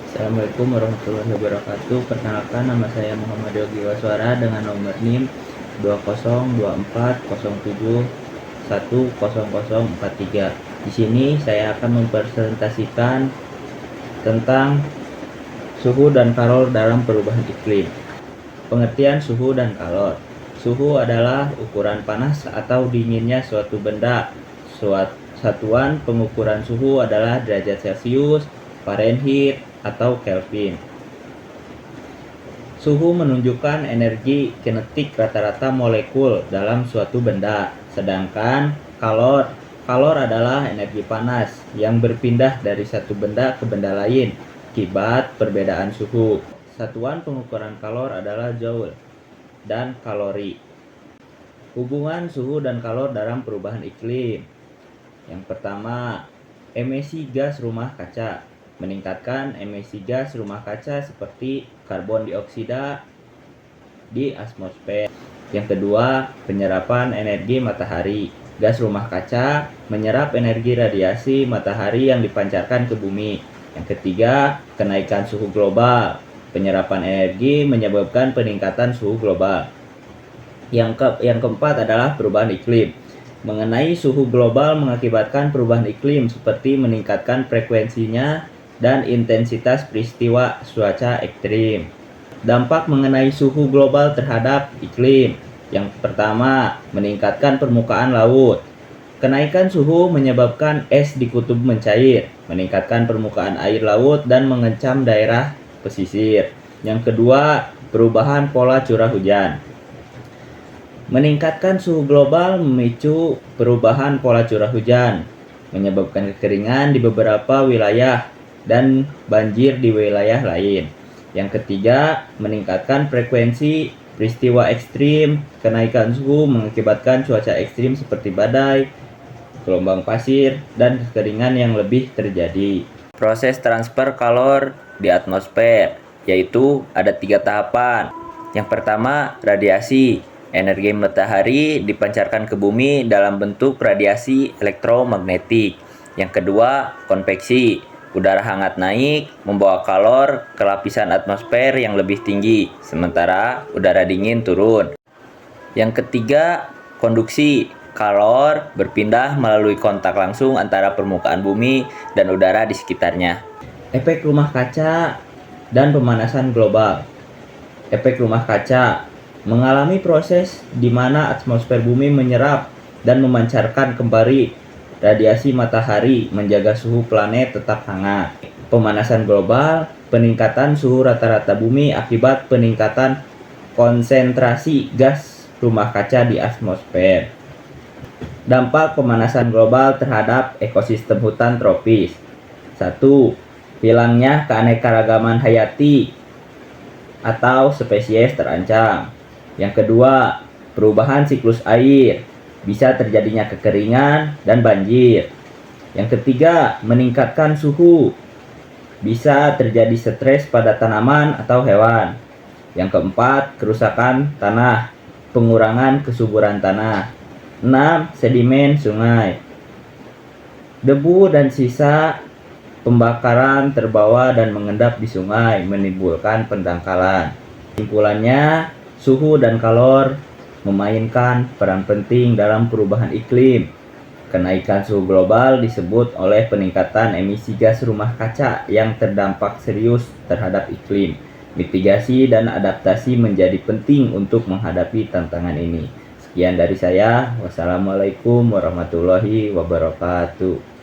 Assalamualaikum warahmatullahi wabarakatuh. Perkenalkan, nama saya Muhammad Yogi Waswara dengan nomor NIM 202407100043. Di sini saya akan mempresentasikan tentang suhu dan kalor dalam perubahan iklim. Pengertian suhu dan kalor. Suhu adalah ukuran panas atau dinginnya suatu benda. Satuan pengukuran suhu adalah derajat Celcius, Fahrenheit, atau Kelvin. Suhu menunjukkan energi kinetik rata-rata molekul dalam suatu benda, sedangkan kalor adalah energi panas yang berpindah dari satu benda ke benda lain akibat perbedaan suhu. Satuan pengukuran kalor adalah joule dan kalori. Hubungan suhu dan kalor dalam perubahan iklim. Yang pertama, emisi gas rumah kaca. Meningkatkan emisi gas rumah kaca seperti karbon dioksida di atmosfer. Yang kedua, penyerapan energi matahari. Gas rumah kaca menyerap energi radiasi matahari yang dipancarkan ke bumi. Yang ketiga, kenaikan suhu global. Penyerapan energi menyebabkan peningkatan suhu global. Yang keempat adalah perubahan iklim. Mengenai suhu global mengakibatkan perubahan iklim seperti meningkatkan frekuensinya dan intensitas peristiwa cuaca ekstrim. Dampak mengenai suhu global terhadap iklim. Yang pertama, meningkatkan permukaan laut. Kenaikan suhu menyebabkan es di kutub mencair, meningkatkan permukaan air laut dan mengancam daerah pesisir. Yang kedua, perubahan pola curah hujan. Meningkatkan suhu global memicu perubahan pola curah hujan, menyebabkan kekeringan di beberapa wilayah dan banjir di wilayah lain. Yang ketiga, meningkatkan frekuensi peristiwa ekstrim. Kenaikan suhu mengakibatkan cuaca ekstrim seperti badai, gelombang pasir, dan kekeringan yang lebih terjadi. Proses transfer kalor di atmosfer, yaitu ada 3 tahapan. Yang pertama, radiasi. Energi matahari dipancarkan ke bumi dalam bentuk radiasi elektromagnetik. Yang kedua, konveksi. Udara hangat naik membawa kalor ke lapisan atmosfer yang lebih tinggi, sementara udara dingin turun. Yang ketiga, konduksi. Kalor berpindah melalui kontak langsung antara permukaan bumi dan udara di sekitarnya. Efek rumah kaca dan pemanasan global. Efek rumah kaca mengalami proses di mana atmosfer bumi menyerap dan memancarkan kembali radiasi matahari, menjaga suhu planet tetap hangat. Pemanasan global, peningkatan suhu rata-rata bumi akibat peningkatan konsentrasi gas rumah kaca di atmosfer. Dampak pemanasan global terhadap ekosistem hutan tropis. 1. Hilangnya keanekaragaman hayati atau spesies terancam. Yang kedua, perubahan siklus air, bisa terjadinya kekeringan dan banjir. Yang ketiga, meningkatkan suhu, bisa terjadi stres pada tanaman atau hewan. Yang keempat, kerusakan tanah, pengurangan kesuburan tanah. 6. Sedimen sungai. Debu dan sisa pembakaran terbawa dan mengendap di sungai, menimbulkan pendangkalan. Kesimpulannya, suhu dan kalor memainkan peran penting dalam perubahan iklim. Kenaikan suhu global disebut oleh peningkatan emisi gas rumah kaca yang terdampak serius terhadap iklim. Mitigasi dan adaptasi menjadi penting untuk menghadapi tantangan ini. Sekian dari saya. Wassalamualaikum warahmatullahi wabarakatuh.